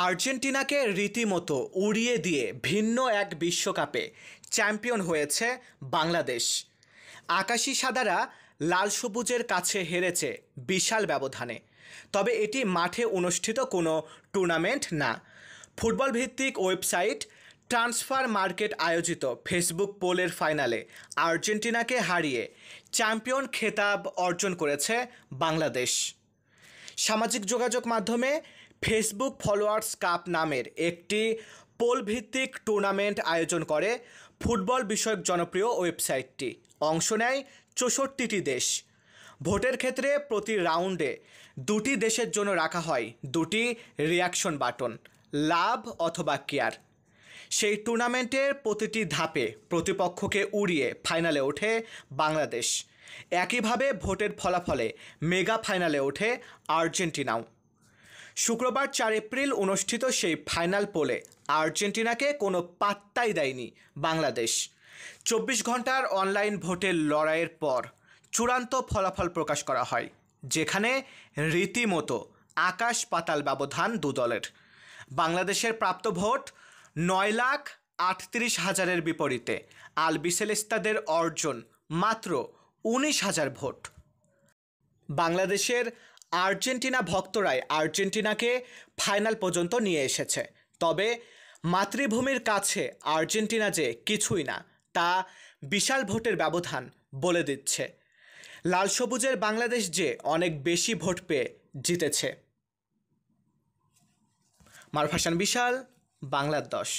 আর্জেন্টিনাকে রীতিমতো উড়িয়ে দিয়ে ভিন্ন এক বিশ্বকাপে চ্যাম্পিয়ন হয়েছে বাংলাদেশ। আকাশি সাদারা লাল সবুজের কাছে হেরেছে বিশাল ব্যবধানে। তবে এটি মাঠে অনুষ্ঠিত কোনো টুর্নামেন্ট না, ফুটবল ভিত্তিক ওয়েবসাইট ট্রান্সফার মার্কেট আয়োজিত ফেসবুক পোলের ফাইনালে আর্জেন্টিনাকে হারিয়ে চ্যাম্পিয়ন খেতাব অর্জন করেছে বাংলাদেশ। সামাজিক যোগাযোগ মাধ্যমে ফেসবুক ফলোয়ার্স কাপ নামের একটি পোল ভিত্তিক টুর্নামেন্ট আয়োজন করে ফুটবল বিষয়ক জনপ্রিয় ওয়েবসাইটটি। অংশ নেয় 64টি দেশ। ভোটের ক্ষেত্রে প্রতি রাউন্ডে দুটি দেশের জন্য রাখা হয় দুটি রিয়াকশন বাটন, লাভ অথবা কেয়ার। সেই টুর্নামেন্টের প্রতিটি ধাপে প্রতিপক্ষকে উড়িয়ে ফাইনালে ওঠে বাংলাদেশ। একইভাবে ভোটের ফলাফলে মেগা ফাইনালে ওঠে আর্জেন্টিনাও। শুক্রবার 4 এপ্রিল অনুষ্ঠিত সেই ফাইনাল পোলে আর্জেন্টিনাকে কোনো পাত্তাই দেয়নি বাংলাদেশ। 24 ঘন্টার অনলাইন ভোটের লড়াইয়ের পর চূড়ান্ত ফলাফল প্রকাশ করা হয়, যেখানে রীতিমতো আকাশ পাতাল ব্যবধান দু দলের। বাংলাদেশের প্রাপ্ত ভোট 9,38,000-এর বিপরীতে আলবিসেলেস্তাদের অর্জন মাত্র 19,000 ভোট। বাংলাদেশের আর্জেন্টিনা ভক্তরাই আর্জেন্টিনাকে ফাইনাল পর্যন্ত নিয়ে এসেছে। তবে মাতৃভূমির কাছে আর্জেন্টিনা যে কিছুই না, তা বিশাল ভোটের ব্যবধান বলে দিচ্ছে। লাল সবুজের বাংলাদেশ যে অনেক বেশি ভোট পেয়ে জিতেছে। মারুফ হাসান বিশাল, বাংলার 10।